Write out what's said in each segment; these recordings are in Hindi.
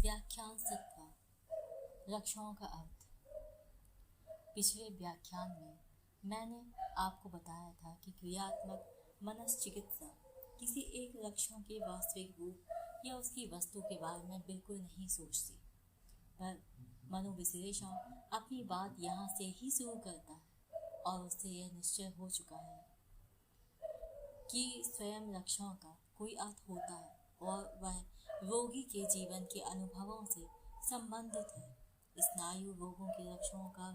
व्याख्यान 17 लक्षणों का अर्थ। पिछले व्याख्यान में मैंने आपको बताया था कि क्रियात्मक मनश्चिकित्सा किसी एक लक्षण के वास्तविक रूप या उसकी वस्तु के बारे में बिल्कुल नहीं सोचती, पर मनोविश्लेषण अपनी बात यहाँ से ही शुरू करता है और उससे यह निश्चय हो चुका है कि स्वयं लक्षण का कोई अर्थ होता है और वह रोगी के जीवन के अनुभवों से संबंधित है। स्नायु रोगों के लक्षणों का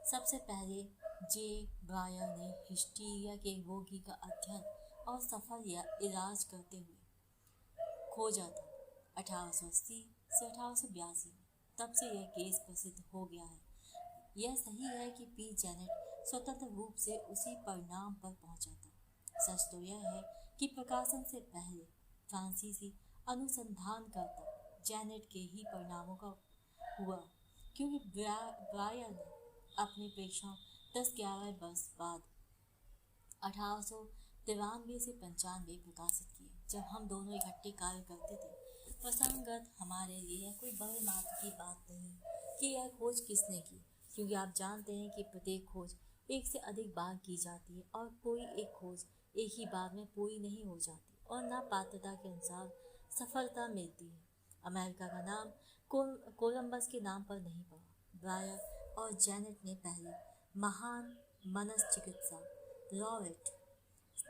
सबसे पहले जे ब्रायर ने हिस्टीरिया के रोगी का अध्ययन और सफल इलाज करते हुए खोजा था 1880 से 1882 में। तब से यह केस प्रसिद्ध हो गया है। यह सही है कि पी जेनेट स्वतंत्र रूप से उसी परिणाम पर पहुंचा था। सच तो यह है कि प्रकाशन से पहले फ्रांसीसी अनुसंधानकर्ता जेनेट के ही परिणामों का हुआ, क्योंकि ब्रायर ने अपने प्रेक्षण 10-11 वर्ष बाद 1893 से 95 प्रकाशित किए, जब हम दोनों इकट्ठे कार्य करते थे। प्रसंगत हमारे लिए कोई बड़े मात्र की बात नहीं कि यह खोज किसने की, क्योंकि आप जानते हैं कि प्रत्येक खोज एक से अधिक बार की जाती है और कोई एक खोज एक ही बार में पूरी नहीं हो जाती और न पात्रता के अनुसार सफलता मिलती है। अमेरिका का नाम कोलंबस के नाम पर नहीं पड़ा। ब्रायर और जेनेट ने पहले महान मनश्चिकित्सा लॉरेट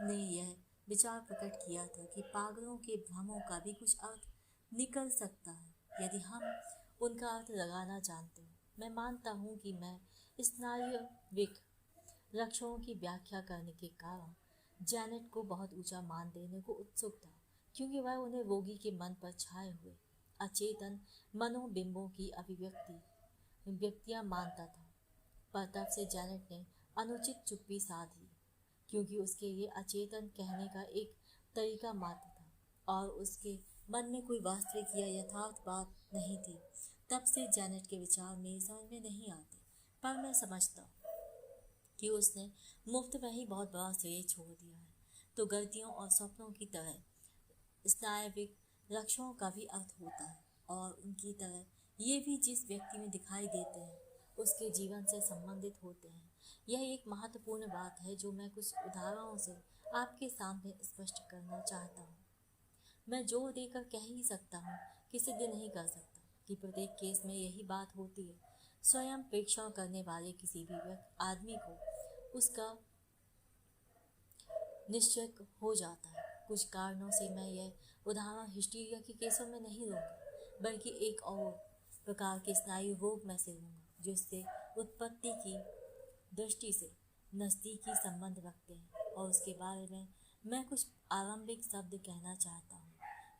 ने यह विचार प्रकट किया था कि पागलों के भ्रमों का भी कुछ अर्थ निकल सकता है यदि हम उनका अर्थ लगाना जानते हैं। मैं मानता हूँ कि मैं स्नायुविक लक्षणों की व्याख्या करने के कारण जेनेट को बहुत ऊंचा मान देने को उत्सुक था, क्योंकि वह उन्हें रोगी के मन पर छाए हुए अचेतन मनोबिंबों की अभिव्यक्तियां मानता था। पर तब से जेनेट ने अनुचित चुप्पी साध ली, क्योंकि उसके लिए अचेतन कहने का एक तरीका मात्र था और उसके मन में कोई वास्तविक या यथार्थ बात नहीं थी। तब से जेनेट के विचार मेरी समझ में नहीं आते, पर मैं समझता कि उसने मुफ्त में ही बहुत बड़ा श्रेय छोड़ दिया है। तो गलतियों और सपनों की तरह स्नायविक लक्षणों का भी अर्थ होता है और उनकी तरह ये भी जिस व्यक्ति में दिखाई देते हैं उसके जीवन से संबंधित होते हैं। यह एक महत्वपूर्ण बात है जो मैं कुछ उदाहरणों से आपके सामने स्पष्ट करना चाहता हूँ। मैं जोर देकर कह ही सकता हूँ कि सिद्ध नहीं कर सकता कि प्रत्येक केस में यही बात होती है। स्वयं प्रेक्षण करने वाले किसी भी आदमी को उसका निश्चय हो जाता है। कुछ कारणों से मैं यह उदाहरण हिस्टीरिया के केसों में नहीं लूँगा, बल्कि एक और प्रकार के स्नायु रोग में से लूँगा, जिससे उत्पत्ति की दृष्टि से नज़दीकी संबंध रखते हैं और उसके बारे में मैं कुछ आरंभिक शब्द कहना चाहता हूँ।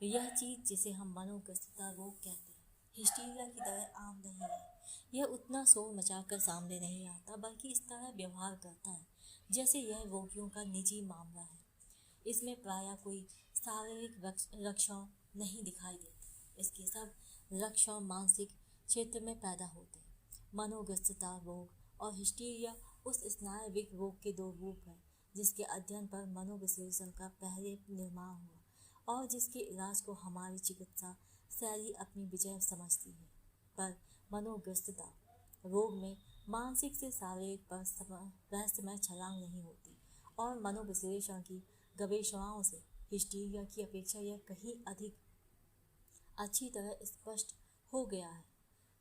यह चीज़ जिसे हम मनोग्रस्तता रोग कहते हैं हिस्टीरिया की तरह आम नहीं है। यह उतना शोर मचाकर सामने नहीं आता, बल्कि इस तरह व्यवहार करता है जैसे यह रोगियों का निजी मामला है। इसमें प्रायः कोई शारीरिक लक्षण नहीं दिखाई देते। इसके सब लक्षण मानसिक क्षेत्र में पैदा होते हैं। मनोग्रस्तता रोग और हिस्टीरिया उस स्नायविक रोग के दो रूप हैं जिसके अध्ययन पर मनोविश्लेषण का पहले निर्माण हुआ और जिसके इलाज को हमारी चिकित्सा शैली अपनी विजय समझती है। पर मनोग्रस्तता रोग में मानसिक से शारीरिक पर रहस्यमय छलांग नहीं होती और मनोविश्लेषण की गवेषणाओं से हिस्टीरिया की अपेक्षा यह कहीं अधिक अच्छी तरह स्पष्ट हो गया है।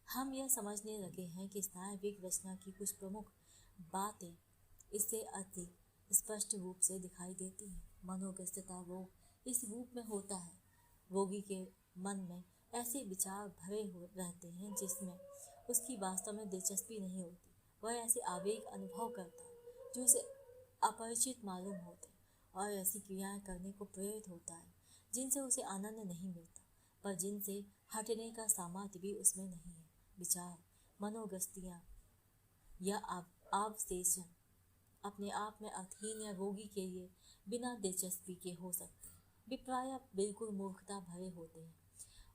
हम यह समझने लगे हैं कि स्नायविक रचना की कुछ प्रमुख बातें इससे अधिक स्पष्ट रूप से दिखाई देती हैं। मनोग्रस्तता रोग इस रूप में होता है, रोगी के मन में ऐसे विचार भरे हुए रहते हैं जिसमें उसकी वास्तव में दिलचस्पी नहीं होती। वह ऐसे आवेग अनुभव करता है जो उसे अपरिचित मालूम होते और ऐसी क्रियाएं करने को प्रेरित होता है जिनसे उसे आनंद नहीं मिलता, पर जिनसे हटने का सामर्थ्य भी उसमें नहीं है। विचार मनोगस्तियाँ या अवशेषण अपने आप में अर्थहीन या रोगी के लिए बिना दिलचस्पी के हो सकते हैं। वे प्रायः बिल्कुल मूर्खता भरे होते हैं।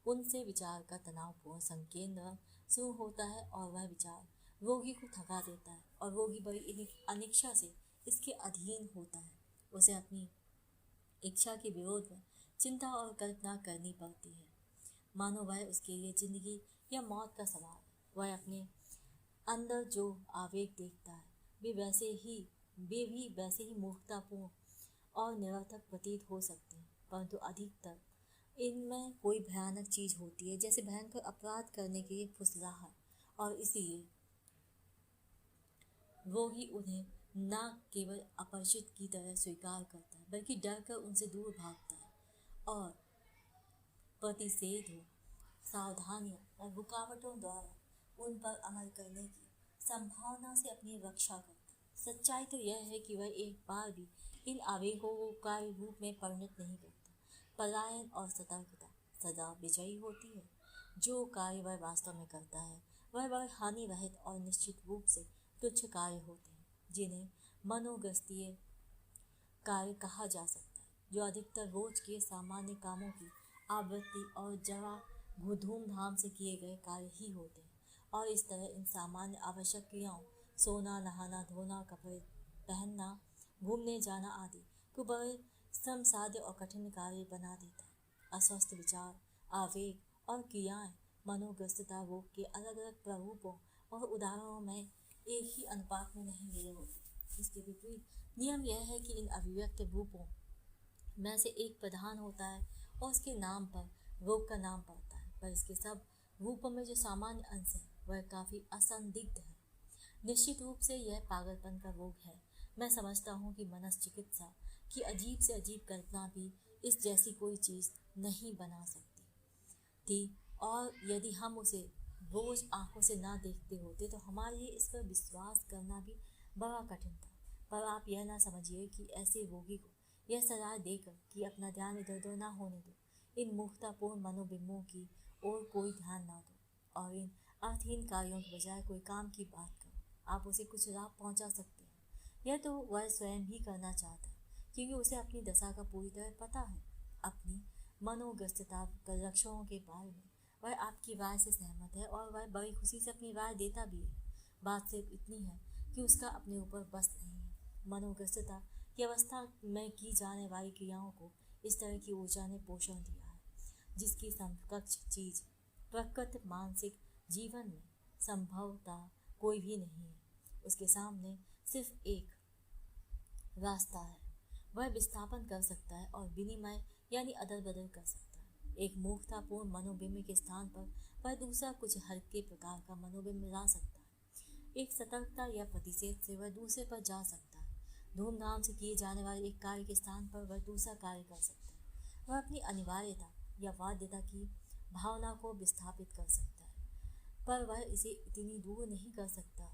उनसे विचार का तनावपूर्ण संकेंद्रण शुरू होता है और वह विचार रोगी को थका देता है और रोगी बड़ी अनिच्छा से इसके अधीन होता है। उसे अपनी इच्छा के विरोध में चिंता और कल्पना करनी पड़ती है। मानो वह उसके लिए जिंदगी या मौत का सवाल है। वह अपने अंदर जो आवेग देखता है वे भी वैसे ही मूर्खतापूर्ण और निरर्थक प्रतीत हो सकते हैं, परंतु अधिकतर इनमें कोई भयानक चीज होती है, जैसे भयंकर अपराध करने की फुसलाहट, और इसलिए वो ही उन्हें न केवल अपरिचित की तरह स्वीकार करता है, बल्कि डर कर उनसे दूर भागता है और प्रतिषेध हो, सावधानियों और रुकावटों द्वारा उन पर अमल करने की संभावना से अपनी रक्षा करता है। सच्चाई तो यह है कि वह एक बार भी इन आवेगों को कार्य रूप में परिणत नहीं करता। पलायन और सतर्कता सदा विजयी होती है। जो कार्य वह वास्तव में करता है वह बड़े हानिरहित और निश्चित रूप से तुच्छ कार्य होते हैं, जिन्हें मनोगस्तीय कार्य कहा जा सकता है, जो अधिकतर रोज के सामान्य कामों की आवृत्ति और जरा धूमधाम से किए गए कार्य ही होते हैं। और इस तरह इन सामान्य आवश्यक क्रियाओं, सोना, नहाना, धोना, कपड़े पहनना, घूमने जाना आदि को बड़े श्रमसाध्य और कठिन कार्य बना देता है। अस्वस्थ विचार, आवेग और क्रियाएं मनोग्रस्तता रोग के अलग अलग प्रारूपों और उदाहरणों में एक ही अनुपात में नहीं मिले होते। इसके विपरीत नियम यह है कि इन अभिव्यक्त रूपों में से एक प्रधान होता है और उसके नाम पर रोग का नाम पड़ता है, पर इसके सब रूपों में जो सामान्य अंश है वह काफ़ी असंदिग्ध है। निश्चित रूप से यह पागलपन का रोग है। मैं समझता हूँ कि मनश्चिकित्सा की अजीब से अजीब कल्पना भी इस जैसी कोई चीज़ नहीं बना सकती थी, और यदि हम उसे रोज आंखों से ना देखते होते तो हमारे लिए इस पर विश्वास करना भी बड़ा कठिन था। पर आप यह ना समझिए कि ऐसे रोगी को यह सलाह देकर कि अपना ध्यान इधर उधर ना होने दो, इन मूर्खतापूर्ण मनोबिंबों की ओर कोई ध्यान ना दो और इन अर्थहीन कार्यों के बजाय कोई काम की बात करो। आप उसे कुछ लाभ पहुंचा सकते हैं। यह तो वह स्वयं ही करना चाहता है, क्योंकि उसे अपनी दशा का पूरी तरह पता है। अपनी मनोग्रस्तता के लक्षणों के बारे में वह आपकी राय से सहमत है और वह बड़ी खुशी से अपनी राय देता भी है। बात सिर्फ इतनी है कि उसका अपने ऊपर बस नहीं है। मनोग्रस्तता की अवस्था में की जाने वाली क्रियाओं को इस तरह की ऊर्जा ने पोषण दिया है, जिसकी समकक्ष चीज प्रकृत मानसिक जीवन में संभवतः कोई भी नहीं है। उसके सामने सिर्फ एक रास्ता है, वह विस्थापन कर सकता है और विनिमय यानी अदल बदल कर सकता है। एक मूर्खतापूर्ण मनोबिंब के स्थान पर वह दूसरा कुछ हल्के प्रकार का मनोबिंब ला सकता है। एक सतर्कता या प्रतिषेध से वह दूसरे पर जा सकता है। धूमधाम से किए जाने वाले एक कार्य के स्थान पर वह दूसरा कार्य कर सकता है। वह अपनी अनिवार्यता या बाध्यता की भावना को विस्थापित कर सकता है, पर वह इसे इतनी दूर नहीं कर सकता।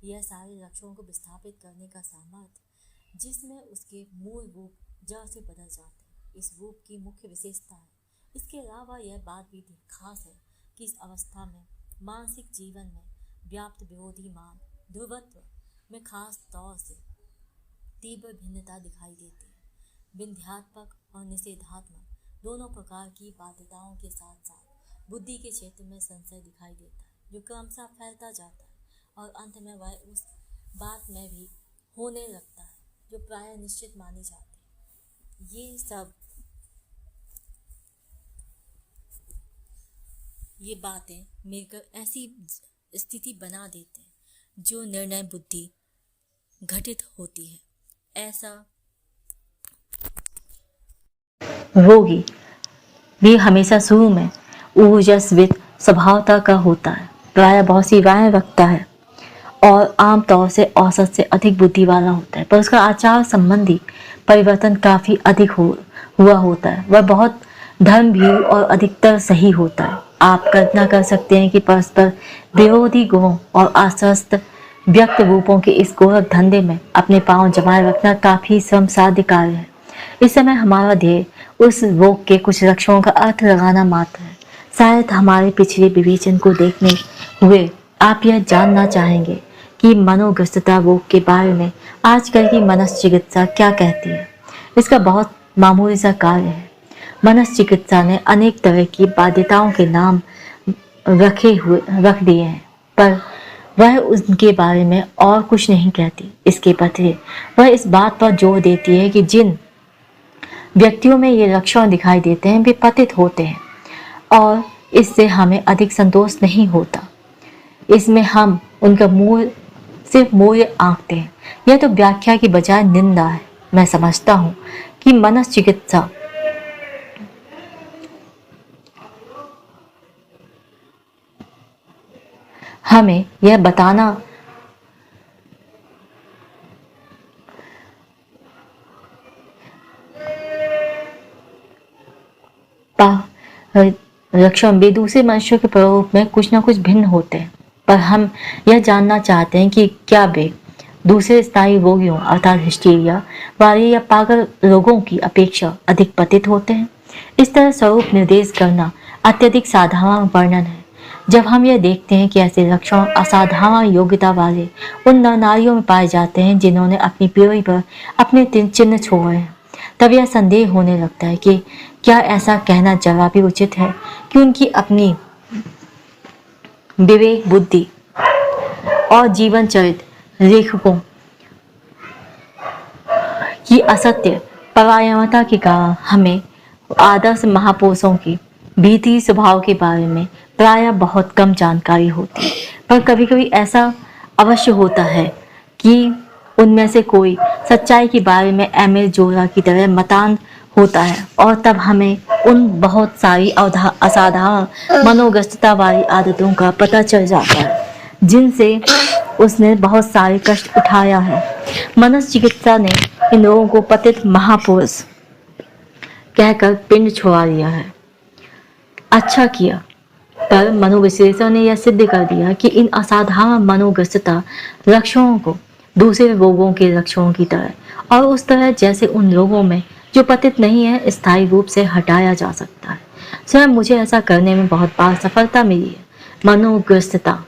यह सारे लक्ष्यों को विस्थापित करने का सामर्थ्य जिसमें उसके मूल रूप जड़ से बदल जाते हैं, इस रूप की मुख्य विशेषता है। इसके अलावा यह बात भी खास है कि इस अवस्था में मानसिक जीवन में व्याप्त विरोधी मान ध्रुवत्व में खास तौर से तीव्र भिन्नता दिखाई देती है। विन्ध्यात्मक और निषेधात्मक दोनों प्रकार की बाध्यताओं के साथ साथ बुद्धि के क्षेत्र में संशय दिखाई देता है, जो क्रमशः फैलता जाता है और अंत में वह उस बात में भी होने लगता है जो प्रायः निश्चित मानी जाती है। ये बातें मिलकर ऐसी स्थिति बना देते हैं जो निर्णय बुद्धि घटित होती है। ऐसा रोगी भी हमेशा शुरू में ऊर्जस्वित स्वभावता का होता है, प्रायः बहुत सी राय रखता है और आमतौर से औसत से अधिक बुद्धि वाला होता है, पर उसका आचार संबंधी परिवर्तन काफी अधिक हुआ होता है। वह बहुत धर्मभीरू और अधिकतर सही होता है। आप कल्पना कर सकते हैं कि परस्पर विरोधी गुणों और आश्वस्त व्यक्त रूपों के इस गोरख धंधे में अपने पांव जमाए रखना काफी श्रम साध्य कार्य है। इस समय हमारा ध्येय उस रोग के कुछ लक्षणों का अर्थ लगाना मात्र है। शायद हमारे पिछले विवेचन को देखने हुए आप यह जानना चाहेंगे कि मनोग्रस्तता रोग के बारे में आजकल की मनश्चिकित्सा क्या कहती है। इसका बहुत मामूली सा कार्य है। मनश्चिकित्सा ने अनेक तरह की बाध्यताओं के नाम रख दिए हैं, पर वह उनके बारे में और कुछ नहीं कहती। इसके बदले वह इस बात पर जोर देती है कि जिन व्यक्तियों में ये लक्षण दिखाई देते हैं वे पतित होते हैं। और इससे हमें अधिक संतोष नहीं होता। इसमें हम उनका सिर्फ मूल्य आंकते हैं। यह तो व्याख्या की बजाय निंदा है। मैं समझता हूँ कि मनोचिकित्सा हमें यह बताना लक्षण वे दूसरे मनुष्यों के प्ररूप में कुछ न कुछ भिन्न होते हैं, पर हम यह जानना चाहते हैं कि क्या वे दूसरे स्थायी रोगियों अर्थात हिस्टीरिया वाले या पागल लोगों की अपेक्षा अधिक पतित होते हैं। इस तरह स्वरूप निर्देश करना अत्यधिक साधारण वर्णन है। जब हम यह देखते हैं कि ऐसे लक्षण असाधारण योग्यता वाले उन नरनारियों में पाए जाते हैं जिन्होंने अपनी पीढ़ी पर अपने चिन्ह छोड़े हैं, तब यह संदेह होने लगता है कि क्या ऐसा कहना जरा भी उचित है कि उनकी अपनी विवेक बुद्धि और जीवन चरित्र लेखकों की असत्य परायणता के कारण हमें आदर्श महापुरुषों की भीतरी स्वभाव के बारे में प्रायः बहुत कम जानकारी होती है। पर कभी कभी ऐसा अवश्य होता है कि उनमें से कोई सच्चाई के बारे में एमिल जोरा की तरह मतांध होता है, और तब हमें उन बहुत सारी असाधारण मनोग्रस्तता वाली आदतों का पता चल जाता है जिनसे उसने बहुत सारे कष्ट उठाया है। मनोचिकित्सा ने इन लोगों को पतित महापुरुष कहकर पिंड छोड़ा दिया है। अच्छा किया, पर मनोविश्लेषण ने यह सिद्ध कर दिया कि इन असाधारण मनोग्रस्तता लक्षणों को दूसरे रोगों के लक्षणों की तरह और उस तरह जैसे उन लोगों में जो पतित नहीं है स्थायी रूप से हटाया जा सकता है। स्वयं मुझे ऐसा करने में बहुत बार सफलता मिली है। मनोग्रस्तता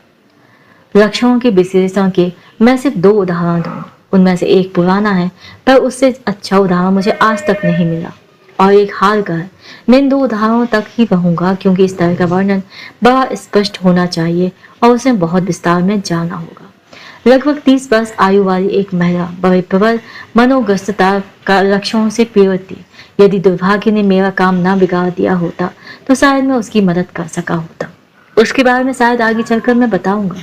लक्षणों के विश्लेषण के मैं सिर्फ 2 उदाहरण दूंगा। उनमें से एक पुराना है, पर उससे अच्छा उदाहरण मुझे आज तक नहीं मिला, और एक हाल का है। मैं इन 2 उदाहरणों तक ही रहूंगा क्योंकि इस तरह का वर्णन बड़ा स्पष्ट होना चाहिए और उसे बहुत विस्तार में जाना होगा। लगभग 30 वर्ष आयु वाली एक महिला बड़े प्रबल मनोग्रस्तता का लक्षणों से पीड़ित थी। यदि दुर्भाग्य ने मेरा काम ना बिगाड़ दिया होता तो शायद मैं उसकी मदद कर सका होता। उसके बारे में शायद आगे चलकर मैं बताऊंगा।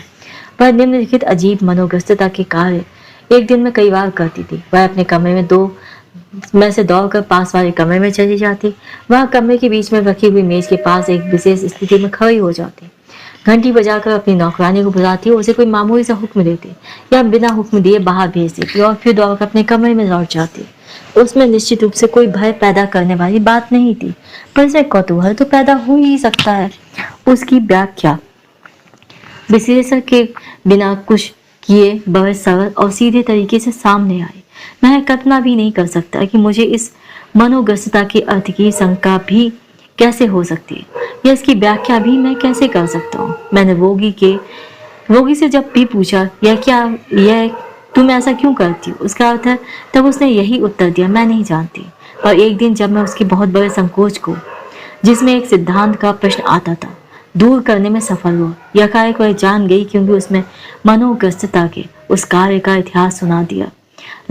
वह निम्नलिखित अजीब मनोग्रस्तता के कार्य एक दिन में कई बार करती थी। वह अपने कमरे में 2 में से दौड़कर पास वाले कमरे में चली जाती। वह कमरे के बीच में रखी हुई मेज के पास एक विशेष स्थिति में खड़ी हो जाती। घंटी बजाकर अपनी नौकरानी को बुलाती, उसे कोई मामूली सा हुक्म देती या बिना हुक्म दिए बाहर भेज देती और फिर दौड़कर अपने कमरे में लौट जाती। उसमें निश्चित रूप से कोई भय पैदा करने वाली बात नहीं थी, पर इसे कौतूहल तो पैदा हो ही सकता है। उसकी व्याख्या विश्लेषण के बिना कुछ किए बड़े सरल और सीधे तरीके से सामने आए। मैं कल्पना भी नहीं कर सकता कि मुझे इस मनोग्रस्तता के अर्थ की शंका भी कैसे हो सकती है या इसकी व्याख्या भी मैं कैसे कर सकता हूँ। मैंने रोगी से जब भी पूछा यह तुम ऐसा क्यों करती हो, उसका अर्थ है, तब उसने यही उत्तर दिया, मैं नहीं जानती। और एक दिन जब मैं उसके बहुत बड़े संकोच को, जिसमें एक सिद्धांत का प्रश्न आता था, दूर करने में सफल हुआ, यकाएक वह जान गई क्योंकि उसमें मनोग्रस्तता के उस कार्य का इतिहास सुना दिया।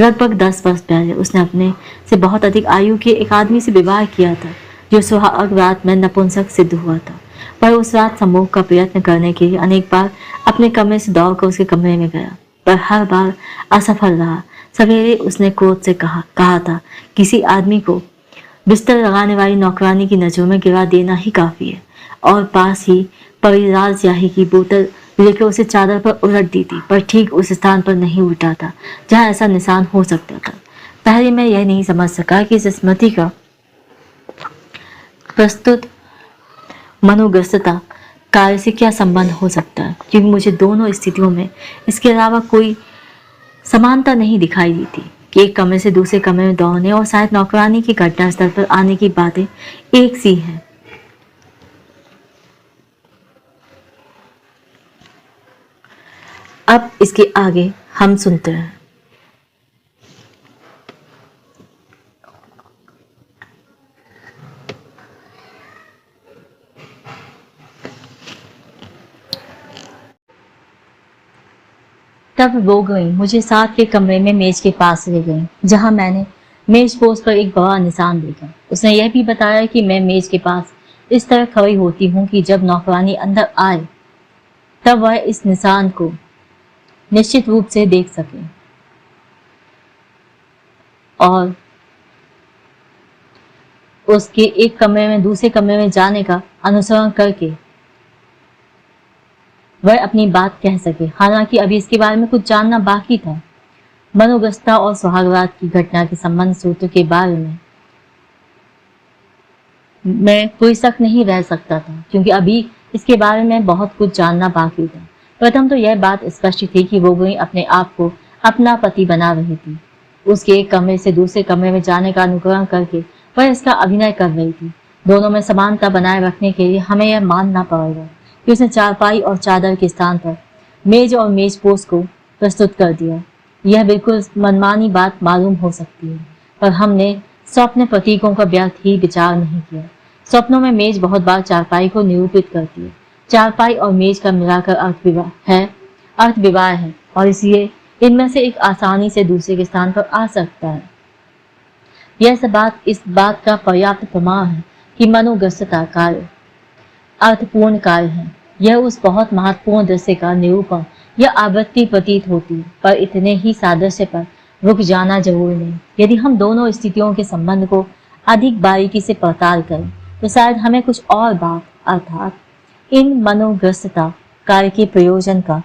लगभग 10 वर्ष पहले उसने अपने से बहुत अधिक आयु के एक आदमी से विवाह किया था जो सुहाग रात में नपुंसक सिद्ध हुआ था। पर उस रात सम्मोह का प्रयत्न करने के लिए अनेक बार अपने कमरे से दौड़कर उसके कमरे में गया, पर हर बार असफल रहा। सवेरे उसने क्रोध से कहा था, किसी आदमी को बिस्तर लगाने वाली नौकरानी की नजरों में गिरा देना ही काफी है, और पास ही परिराज स्याही की बोतल लेकर उसे चादर पर उलट दी थी, पर ठीक उस स्थान पर नहीं उल्टा था जहां ऐसा निशान हो सकता था। पहले मैं यह नहीं समझ सका कि इस स्मृति का प्रस्तुत मनोग्रस्तता कार्य से क्या संबंध हो सकता है, क्योंकि मुझे दोनों स्थितियों में इसके अलावा कोई समानता नहीं दिखाई दी थी कि एक कमरे से दूसरे कमरे में दौड़ने और शायद नौकरानी की घटना स्थल पर आने की बातें एक सी हैं। अब इसके आगे हम सुनते हैं। तब वो गई, मुझे साथ के कमरे में मेज के पास ले गई, जहां मैंने मेज पोस्ट पर एक बड़ा निशान देखा। उसने यह भी बताया कि मैं मेज के पास इस तरह खड़ी होती हूँ कि जब नौकरानी अंदर आए तब वह इस निशान को निश्चित रूप से देख सके और उसके एक कमरे में दूसरे कमरे में जाने का अनुसरण करके वह अपनी बात कह सके। हालांकि अभी इसके बारे में कुछ जानना बाकी था। मनोगस्ता और सुहागरात की घटना के संबंध सूत्र के बारे में मैं कोई शक नहीं रह सकता था, क्योंकि अभी इसके बारे में बहुत कुछ जानना बाकी था। प्रथम तो यह बात स्पष्ट थी कि रोगिणी अपने आप को अपना पति बना रही थी। उसके एक कमरे से दूसरे कमरे में जाने का अनुकरण करके वह इसका अभिनय कर रही थी। दोनों में समानता बनाए रखने के लिए हमें यह मानना पड़ेगा कि उसने चारपाई और चादर के स्थान पर मेज और मेजपोश को प्रस्तुत कर दिया। यह बिल्कुल मनमानी बात मालूम हो सकती है, पर हमने स्वप्न प्रतीकों का व्यर्थ ही विचार नहीं किया। स्वप्नों में मेज बहुत बार चारपाई को निरूपित करती है। चारपाई और मेज का मिलाकर अर्थ विवाह है और इसलिए इनमें से एक आसानी से दूसरे के स्थान पर आ सकता है। यह सब बात इस बात का पर्याप्त प्रमाण है कि मनोग्रस्तता कार्य अर्थपूर्ण कार्य है। यह उस बहुत महत्वपूर्ण दृश्य का निरूपण या आवृत्ति प्रतीत होती है, पर इतने ही सादृश्य पर रुक जाना जरूरी नहीं। यदि हम दोनों स्थितियों के संबंध को अधिक बारीकी से पड़ताल करें तो शायद हमें कुछ और बात अर्थात इन मनोग्रस्तता कार्य के प्रयोजन का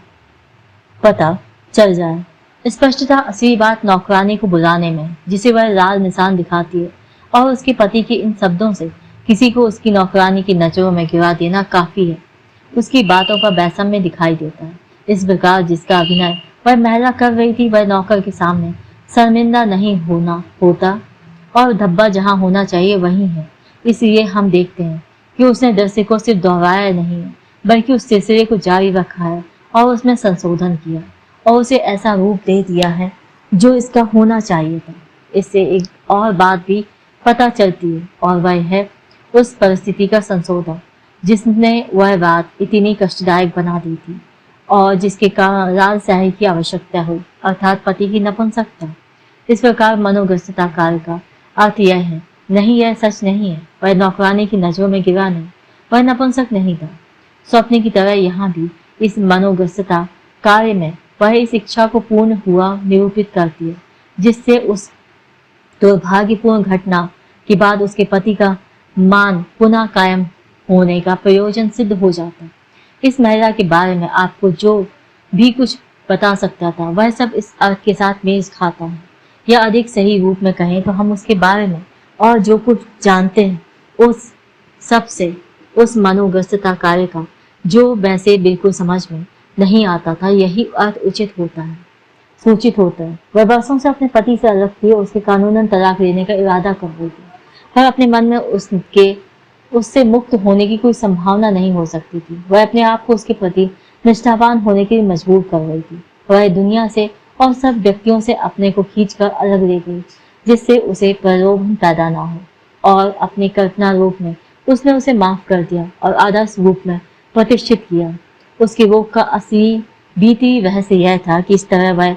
पता चल जाए। स्पष्टता असली बात नौकरानी को बुलाने में, जिसे वह लाल निशान दिखाती है, और उसके पति के इन शब्दों से किसी को उसकी नौकरानी की नजरों में गिरा देना काफी है। उसकी बातों का वैषम्य दिखाई देता है। इस प्रकार जिसका अभिनय वह महिला कर रही थी वह नौकर के सामने शर्मिंदा नहीं होता और धब्बा जहाँ होना चाहिए वही है। इसलिए हम देखते हैं कि उसने दृश्य को सिर्फ दोहराया नहीं है, बल्कि उस सिलसिले को जारी रखा है और उसमें संशोधन किया और उसे ऐसा रूप दे दिया है जो इसका होना चाहिए था। इससे एक और बात भी पता चलती है और वह है उस परिस्थिति का संशोधन जिसने वह बात इतनी कष्टदायक बना दी थी और जिसके कारण लाल स्याही की आवश्यकता हुई, अर्थात पति की नपुंसकता। इस प्रकार मनोग्रस्तता कार्य का अर्थ यह है, नहीं यह सच नहीं है, वह नौकरानी की नजरों में गिरा नहीं, वह नपुंसक नहीं था। स्वप्न की तरह यहाँ भी इस मनोग्रस्तता कार्य में वह इस इच्छा को पूर्ण हुआ निरूपित करती है, जिससे उस दुर्भाग्यपूर्ण घटना के बाद उसके पति का मान पुनः कायम होने का प्रयोजन सिद्ध हो जाता है। इस महिला के बारे में आपको जो भी कुछ बता सकता था वह सब इस अर्थ के साथ मेल खाता है, या अधिक सही रूप में कहें तो हम उसके बारे में और जो कुछ जानते हैं उस सब से उस मनोग्रस्तता कार्य का जो वैसे बिल्कुल समझ में नहीं आता था यही अर्थ उचित होता है, सूचित होता है। वह वर्षों से अपने पति से अलग थी और उसके कानूनन तलाक लेने का इरादा कर रही थी, पर अपने मन में उससे मुक्त होने की कोई संभावना नहीं हो सकती थी। वह अपने आप को उसके प्रति निष्ठावान होने के लिए मजबूर कर रही थी। वह दुनिया से और सब व्यक्तियों से अपने को खींचकर अलग ले गई, जिससे उसे प्रलोभन पैदा ना हो, और अपनी कल्पना रूप में उसने उसे माफ कर दिया और आदर्श रूप में प्रतिष्ठित किया। उसके रोग का असली बीती रहस्य यह था कि इस तरह वह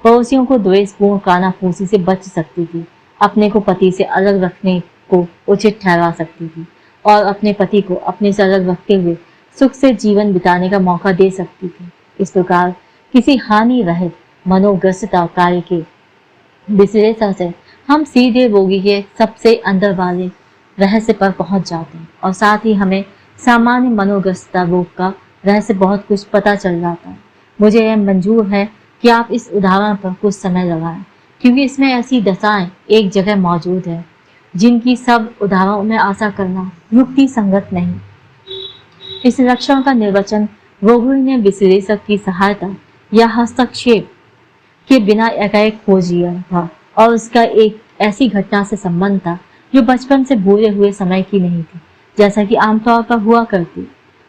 पड़ोसियों को द्वेषपूर्ण कानाफूसी से बच सकती थी, अपने को पति से अलग रखने को उचित ठहरा सकती थी और अपने पति को अपने से अलग रखते हुए सुख से जीवन बिताने का मौका दे सकती थी। इस प्रकार किसी हानि रहित मनोग्रस्तता कार्य के विश्लेषण से हम सीधे रोगी के सबसे अंदर वाले रहस्य पर पहुंच जाते हैं और साथ ही हमें सामान्य मनोग्रस्तता रोग का रहस्य बहुत कुछ पता चल जाता है। मुझे यह मंजूर है कि आप इस उदाहरण पर कुछ समय लगाएं, क्योंकि इसमें ऐसी दशाएं एक जगह मौजूद है जिनकी सब उदाहरणों में आशा करना युक्ति संगत नहीं। इस लक्षण का निर्वचन रोगी ने विश्लेषक की सहायता या हस्तक्षेप के बिना एकाएक खोज लिया था और उसका एक ऐसी घटना से संबंध था जो बचपन से भूले हुए समय की नहीं थी, जैसा कि आमतौर पर हुआ करती,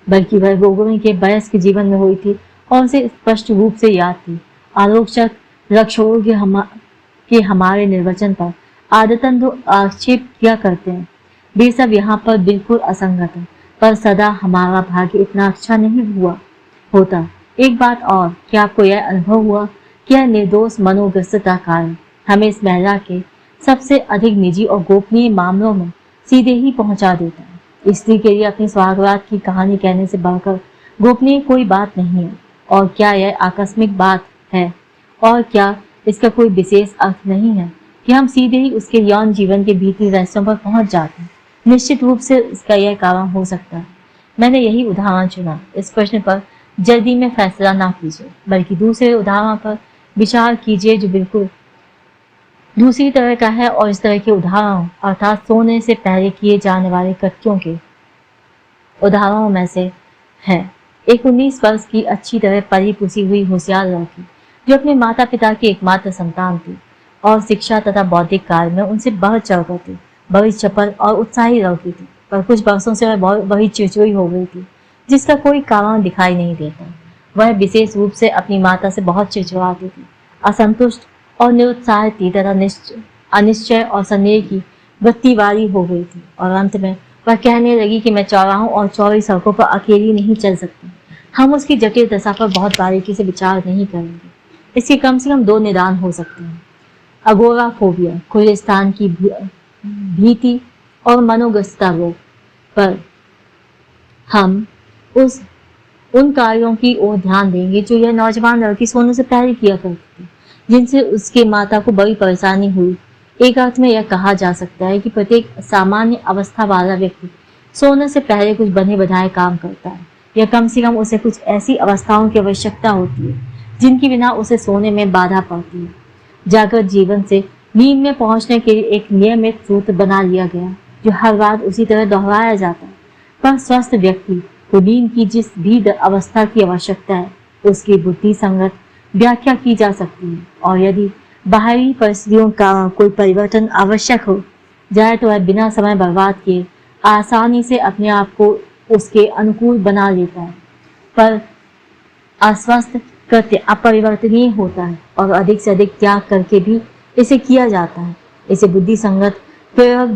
बल्कि वह रोगी के वयस्क जीवन में हुई थी और उसे स्पष्ट रूप से याद थी। आलोचक लक्षणों के हमारे निर्वचन पर आदतन तो आक्षेप किया करते हैं, वे सब यहाँ पर बिल्कुल असंगत है, पर सदा हमारा भाग्य इतना अच्छा नहीं होता। एक बात और, क्या आपको यह अनुभव हुआ कि यह निर्दोष मनोग्रस्तता कार्य हमें इस महिला के सबसे अधिक निजी और गोपनीय मामलों में सीधे ही पहुंचा देता है। स्त्री के लिए अपनी स्वागत की कहानी कहने से बढ़कर गोपनीय कोई बात नहीं है। और क्या यह आकस्मिक बात है? और क्या इसका कोई विशेष अर्थ नहीं है कि हम सीधे ही उसके यौन जीवन के भीतरी रहस्यों पर पहुंच जाते हैं? निश्चित रूप से इसका यह कारण हो सकता है। मैंने यही उदाहरण चुना। इस प्रश्न पर जल्दी में फैसला ना कीजिए, बल्कि दूसरे उदाहरण पर विचार कीजिए जो बिल्कुल दूसरी तरह का है। और इस तरह के उदाहरण अर्थात सोने से पहले किए जाने वाले कृत्यों के उदाहरणों में से है एक 19 वर्ष की अच्छी तरह पली पुसी हुई होशियार लड़की जो अपने माता पिता की एकमात्र संतान थी और शिक्षा तथा बौद्धिक कार्य में उनसे बढ़ चढ़कर थी। बड़ी चपल और उत्साही लड़की थी, पर कुछ वर्षों से वह बड़ी चिड़चिड़ी हो गई थी, जिसका कोई कारण दिखाई नहीं देता। वह विशेष रूप से अपनी माता से बहुत चिड़चिड़ाती थी, असंतुष्ट और निरुत्साहित थी तथा अनिश्चय और संदेह की वृत्ति वाली हो गई थी। और अंत में वह कहने लगी कि मैं चौराहों और चौड़ी सड़कों पर अकेली नहीं चल सकती। हम उसकी जटिल दशा पर बहुत बारीकी से विचार नहीं करेंगे। इसके कम से कम 2 निदान हो सकते हैं: अगोराफोबिया, खुले स्थान की भीति, और मनोगस्ता रोग। पर हम उन कार्यों की ओर ध्यान देंगे जो यह नौजवान लड़की सोने से पहले किया करती थी, जिनसे उसके माता को बड़ी परेशानी हुई। एक अर्थ में यह कहा जा सकता है कि प्रत्येक सामान्य अवस्था वाला व्यक्ति सोने से पहले कुछ बने बनाए काम करता है, या कम से कम उसे कुछ ऐसी अवस्थाओं की आवश्यकता होती है जिनकी बिना उसे सोने में बाधा पड़ती है। जागृत जीवन से नींद में पहुंचने के लिए एक नियमित सूत्र बना लिया गया जो हर बार उसी तरह दोहराया जाता है। पर स्वस्थ व्यक्ति को नींद की जिस भी अवस्था की आवश्यकता है उसकी बुद्धि संगत व्याख्या की जा सकती है, और यदि बाहरी परिस्थितियों का कोई परिवर्तन आवश्यक हो जाए तो वह बिना समय बर्बाद किए आसानी से अपने आप को उसके अनुकूल बना लेता है। पर अस्वस्थ कृत्य अपरिवर्तनीय होता है और अधिक से अधिक त्याग करके भी इसे किया जाता है। इसे बुद्धि संगत प्रेरक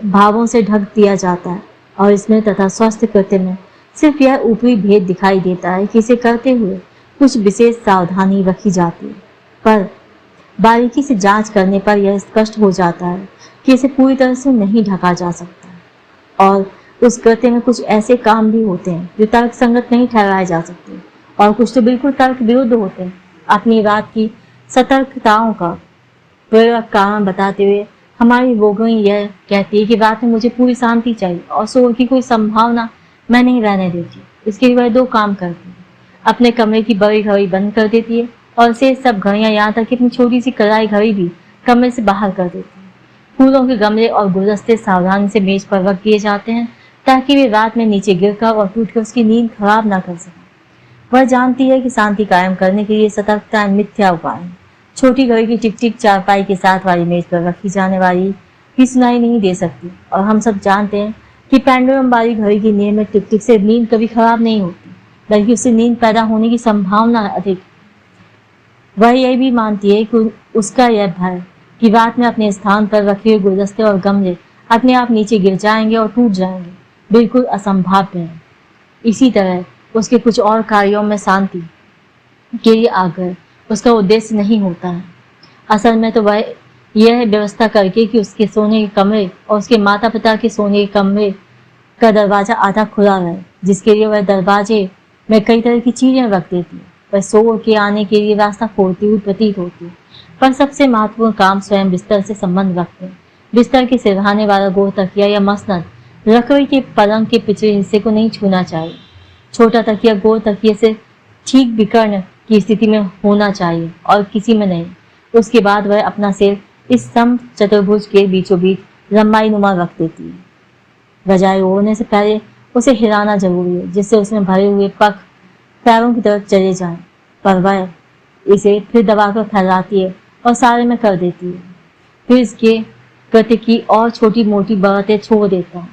भावों से ढक दिया जाता है, और इसमें तथा स्वस्थ कृत्य में सिर्फ यह ऊपरी भेद दिखाई देता है कि इसे करते हुए कुछ विशेष सावधानी रखी जाती है। पर बारीकी से जांच करने पर यह स्पष्ट हो जाता है कि इसे पूरी तरह से नहीं ढका जा सकता, और उस कृत्य में कुछ ऐसे काम भी होते हैं जो तर्क संगत नहीं ठहराए जा सकते, और कुछ तो बिल्कुल तर्क विरुद्ध होते हैं। अपनी रात की सतर्कताओं का प्रेरक कारण बताते हुए हमारी रोगिणी यह कहती है कि रात में मुझे पूरी शांति चाहिए और शोर की कोई संभावना मैं नहीं रहने देती। इसके लिए वह 2 काम करती है: अपने कमरे की बड़ी घड़ी बंद कर देती है और से सब घड़ियां, यहाँ तक कि अपनी छोटी सी कलाई घड़ी भी कमरे से बाहर कर देती है। फूलों के गमले और गुलदस्ते सावधानी से मेज पर रख दिए जाते हैं ताकि वे रात में नीचे गिरकर और टूटकर उसकी नींद खराब ना कर सकें। वह जानती है कि शांति कायम करने के लिए सतर्कता मिथ्या उपाय है। छोटी घड़ी की टिक टिक चारपाई के साथ वाली मेज पर रखी जाने वाली भी सुनाई नहीं दे सकती, और हम सब जानते हैं कि पेंडुलम वाली घड़ी की नियमित टिक टिक से नींद कभी खराब नहीं होती, बल्कि उससे नींद पैदा होने की संभावना अधिक। वह यह भी मानती है कि उसका यह भय कि रात में अपने स्थान पर रखे हुए गुलदस्ते और गमले अपने आप नीचे गिर जाएंगे और टूट जाएंगे बिल्कुल असंभाव्य है। इसी तरह उसके कुछ और कार्यों में शांति के लिए आग्रह उसका उद्देश्य नहीं होता है। असल में तो वह यह व्यवस्था करके कि उसके सोने के कमरे और उसके माता पिता के सोने के कमरे का दरवाजा आधा खुला रहे, जिसके लिए वह दरवाजे में कई तरह की चीजें रख देती है। वह शोर के आने के लिए रास्ता खोलती हुई प्रतीत होती है। पर सबसे महत्वपूर्ण काम स्वयं बिस्तर से संबंध रखते हैं। बिस्तर के सिरहाने वाला गोल तकिया या मसनद लकड़ी के पलंग के पिछले हिस्से को नहीं छूना चाहिए। छोटा तकिया गोल तकिए से ठीक विकर्ण की स्थिति में होना चाहिए और किसी में नहीं। उसके बाद वह अपना सिर इस सम चतुर्भुज के बीचों बीच लंबाई नुमा रख देती है। रजाई ओढ़ने से पहले उसे हिलाना जरूरी है, जिससे उसमें भरे हुए पख पैरों की तरफ चले जाएं, पर वह इसे फिर दबाकर फैलाती है और सारे में कर देती है। फिर इसके कृत्य की और छोटी मोटी बातें छोड़ देता है।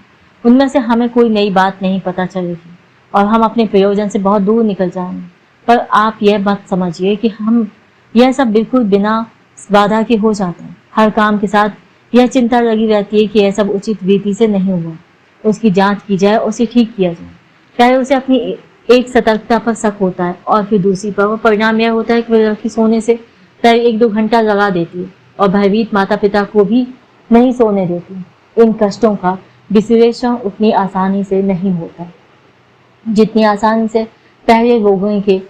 उनमें से हमें कोई नई बात नहीं पता चलेगी और हम अपने प्रयोजन से बहुत दूर निकल जाएंगे। पर आप यह मत समझिए कि हम यह सब बिल्कुल बिना बाधा के हो जाते हैं। हर काम के साथ यह चिंता लगी रहती है कि यह सब उचित रीति से नहीं हुआ, उसकी जांच की जाए और उसे ठीक किया जाए। पहले उसे अपनी एक सतर्कता पर शक होता है और फिर दूसरी पर। वह परिणाम यह होता है कि वह लड़की सोने से पहले 1-2 घंटा लगा देती है और भयभीत माता पिता को भी नहीं सोने देती। इन कष्टों का विश्लेषण उतनी आसानी से नहीं होता जितनी आसानी से पहले लोगों के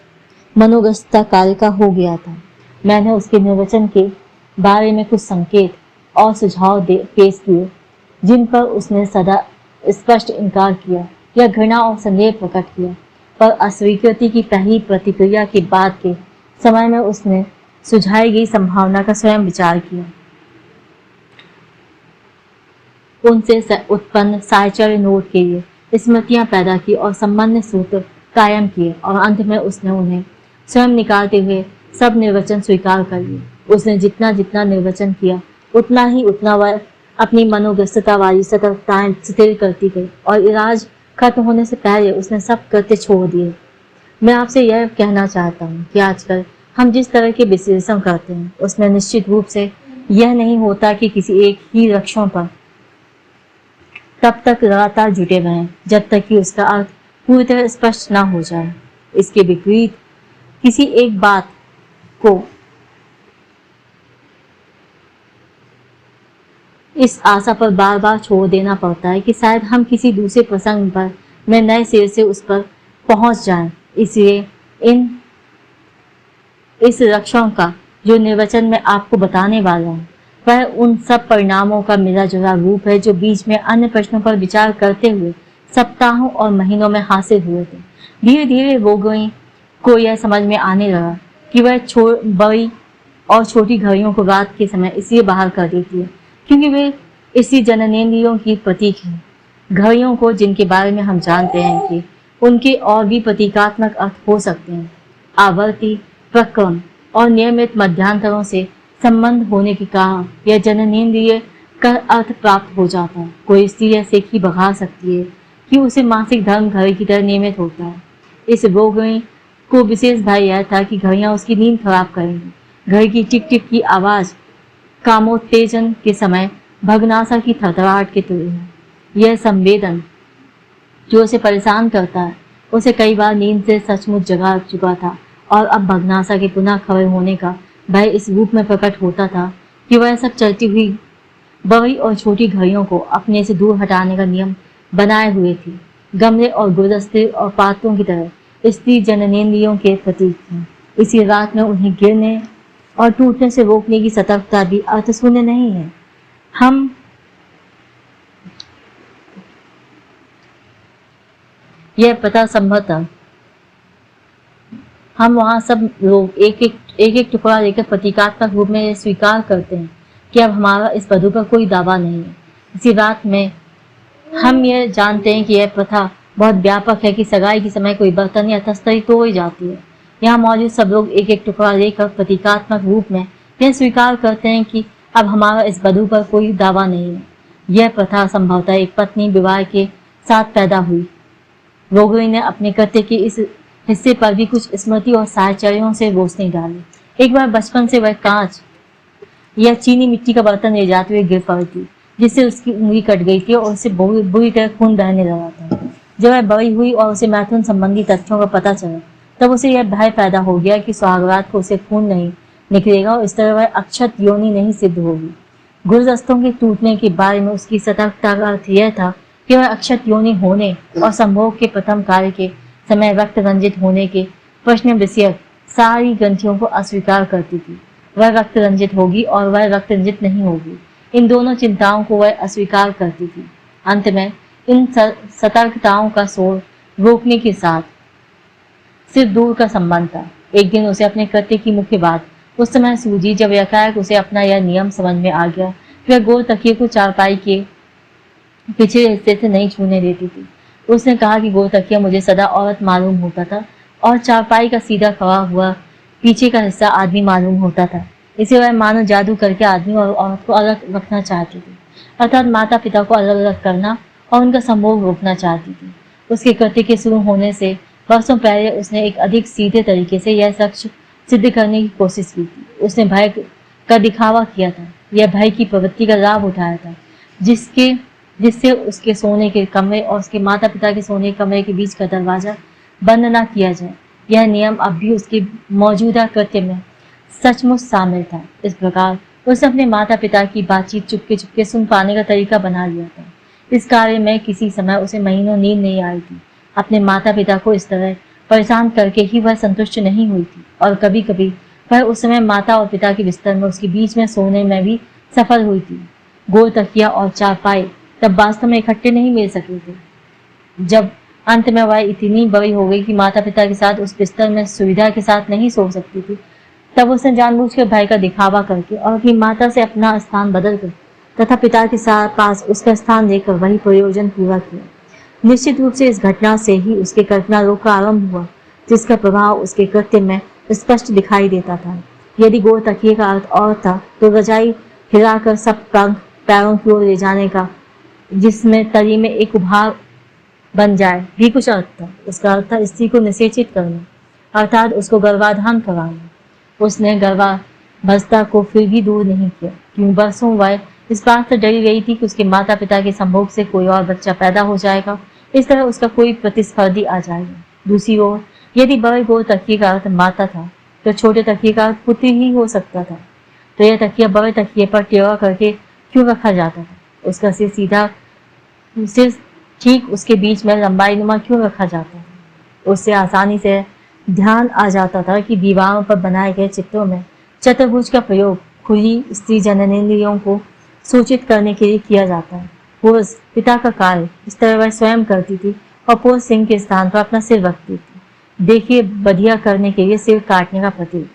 मनोगस्ता कार्य का हो गया था। मैंने उसके निर्वचन के बारे में कुछ संकेत और सुझाव पेश किए जिन पर उसने सदा स्पष्ट इनकार किया या घृणा और संदेह प्रकट किया, पर अस्वीकृति की पहली प्रतिक्रिया के बाद के समय में उसने सुझाई गई संभावना का स्वयं विचार किया, उनसे उत्पन्न साहचर्य नोट के लिए स्मृतियां पैदा की और संबंध सूत्र कायम किए और अंत में उसने उन्हें स्वयं निकालते हुए सब निर्वचन स्वीकार कर लिए। उसने जितना जितना निर्वचन किया उतना वह अपनी मनोग्रस्तता वाली सतर्कताएं स्थिर करती गई और इलाज खत्म होने से पहले उसने सब कृत्य छोड़ दिए। मैं आपसे यह कहना चाहता हूँ कि आजकल हम जिस तरह के विश्लेषण करते हैं उसमें निश्चित रूप से यह नहीं होता कि किसी एक ही लक्ष्यों पर तब तक लगातार जुटे रहें जब तक कि उसका अर्थ पूरी तरह स्पष्ट ना हो जाए। इसके विपरीत किसी एक बात को इस आशा पर बार बार छोड़ देना पड़ता है कि शायद हम किसी दूसरे प्रसंग पर में नए सिरे से उस पर पहुंच जाएं। इसलिए इस लक्षण का जो निर्वचन में आपको बताने वाला हूं वह उन सब परिणामों का मिला जुला रूप है जो बीच में अन्य प्रश्नों पर विचार करते हुए सप्ताहों और महीनों में हासिल हुए थे। धीरे धीरे लोगों को यह समझ में आने लगा कि वह बड़ी और छोटी घड़ियों को रात के समय इसलिए बाहर कर देती है क्योंकि वे इसी जननेंद्रियों की प्रतीक हैं। घड़ियों को जिनके बारे में हम जानते हैं कि उनके और भी प्रतीकात्मक अर्थ हो सकते हैं, आवर्ती प्रक्रम और नियमित मध्यांतरों से संबंध होने के कारण यह जननेंद्रिय का अर्थ प्राप्त हो जाता है। कोई स्त्री यह सीखी बघा सकती है कि उसे मासिक धर्म घड़ी की तरह नियमित होता है। इस रोगिणी को विशेष भय यह था कि घड़ियां उसकी नींद खराब करेंगी। घड़ी की टिक टिक की आवाज कामोत्तेजन के समय भगनासा की थरथराहट के तुल्य है। यह संवेदन जो उसे परेशान करता है उसे कई बार नींद से सचमुच जगा चुका था और अब भगनासा के पुनः खबर होने का भय इस रूप में प्रकट होता था कि वह सब चलती हुई बड़ी और छोटी घड़ियों को अपने से दूर हटाने का नियम बनाए हुए थी। गमले और गुलदस्ते और पात्रों की तरह स्त्री जननेंद्रियों के प्रतीक थे। इसी रात में उन्हें गिरने और टूटने से रोकने की सतर्कता भी अर्थशून्य नहीं है। हम यह पता संभवतः हम वहां सब लोग एक एक टुकड़ा लेकर प्रतीकात्मक रूप में स्वीकार करते हैं कि अब हमारा इस वधु पर कोई दावा नहीं है। इसी रात में हम यह जानते हैं कि यह प्रथा बहुत व्यापक है कि सगाई के समय कोई बर्तन या तस्तरी तोड़ी जाती है। यहाँ मौजूद सब लोग एक एक टुकड़ा लेकर प्रतीकात्मक रूप में यह स्वीकार करते हैं कि अब हमारा इस वधु पर कोई दावा नहीं है। यह प्रथा संभवतः एक पत्नी विवाह के साथ पैदा हुई। रोगिणी ने अपने कृत्य के इस हिस्से पर भी कुछ स्मृति और साहचर्यों से रोशनी डाली। एक बार बचपन से वह कांच या चीनी मिट्टी का बर्तन ले जाते हुए गिर पड़ी थी जिससे उसकी उंगली कट गई थी और उससे बुरी तरह खून बहने लगा था। जब वह बड़ी हुई और उसे मैथुन संबंधी तथ्यों का पता चला तब उसे यह भय पैदा हो गया कि सुहागरात को उसे खून नहीं निकलेगा और इस तरह वह अक्षत योनि नहीं सिद्ध होगी। गुलदस्तों के टूटने के बारे में उसकी सतर्कता का अर्थ यह था कि वह अक्षत योनि होने और संभोग के प्रथम कार्य के समय रक्त रंजित होने के प्रश्न विषयक सारी ग्रंथियों को अस्वीकार करती थी। वह रक्त रंजित होगी और वह रक्त रंजित नहीं होगी, इन दोनों चिंताओं को वह अस्वीकार करती थी। अंत में इन सतर्कताओं का शोर रोकने के साथ सिर्फ दूर का संबंध था। एक दिन उसे अपने कृत्य की मुख्य बात उस समय सूझी जब एकाएक उसे अपना यह नियम समझ में आ गया। वह गोल तकिए को चारपाई के पिछले हिस्से से नहीं छूने देती थी। उसने कहा कि गोल तकिया मुझे सदा औरत मालूम होता था और चारपाई का सीधा खड़ा हुआ पीछे का हिस्सा आदमी मालूम होता था। इसे वह मानो जादू करके आदमी और औरत को अलग रखना चाहती थी, अर्थात माता पिता को अलग अलग करना और उनका संभोग रोकना चाहती थी। उसके कृत्य के शुरू होने से वर्षों पहले उसने एक अधिक सीधे तरीके से यह सच सिद्ध करने की कोशिश की थी। उसने भय का दिखावा किया था, यह भय की प्रवृत्ति का लाभ उठाया था जिससे उसके सोने के कमरे और उसके माता पिता के सोने के कमरे के बीच का दरवाजा बंद न किया जाए। यह नियम अब भी उसके मौजूदा कृत्य में सचमुच शामिल था। इस प्रकार उसने अपने माता पिता की बातचीत चुपके चुपके सुन पाने का तरीका बना लिया था। इस कार्य में किसी समय उसे महीनों नींद नहीं आई थी। अपने माता पिता को इस तरह परेशान करके ही वह संतुष्ट नहीं हुई थी और कभी कभी वह उस समय माता और पिता के बिस्तर में उसके बीच में सोने में भी सफल हुई थी। गोल तकिया और चारपाई तब वास्तव में इकट्ठे नहीं मिल सके थे। जब अंत में वह इतनी बड़ी हो गई कि माता पिता के साथ उस बिस्तर में सुविधा के साथ नहीं सो सकती थी, तब उसने जानबूझकर भय का दिखावा करके और अपनी माता से अपना स्थान बदल कर तथा पिता के साथ पास उसका स्थान लेकर वही प्रयोजन पूरा किया। निश्चित रूप से इस घटना से ही उसके कल्पना रोग का आरंभ हुआ, जिसका प्रभाव उसके कृत्य में स्पष्ट दिखाई देता था। यदि गोल तकिए का अर्थ और था तो रजाई हिलाकर सब पैरों की ओर ले जाने का, जिसमें तली में एक उभार बन जाए, भी कुछ अर्थ था। उसका अर्थ था स्त्री को निषेचित करना, अर्थात उसको गर्भाधान कराना। उसने गर्भावस्था को फिर भी दूर नहीं किया, क्योंकि बरसों वह इस बात से डरी गई थी कि उसके माता पिता के संभोग से कोई और बच्चा पैदा हो जाएगा, इस तरह उसका कोई प्रतिस्पर्धी आ जाएगा। दूसरी ओर यदि बड़े गोल तकिए का अर्थ माता था तो छोटे तकिए का अर्थ पुत्री ही हो सकता था। तो यह तकिया बड़े तकिए पर टेवा करके क्यों रखा जाता था? उसका सिर सीधा, सिर ठीक उसके बीच में लंबाई नुमा क्यों रखा जाता था? उससे आसानी से ध्यान आ जाता था कि दीवारों पर बनाए गए चित्रों में चतुर्भुज का प्रयोग खुली स्त्री जननेंद्रियों को सूचित करने के लिए किया जाता है। पुरुष पिता का कार्य इस तरह वह स्वयं करती थी और पुरुष सिंह के स्थान पर अपना सिर रखती थी। देखिए, बधिया करने के लिए सिर काटने का प्रतीक।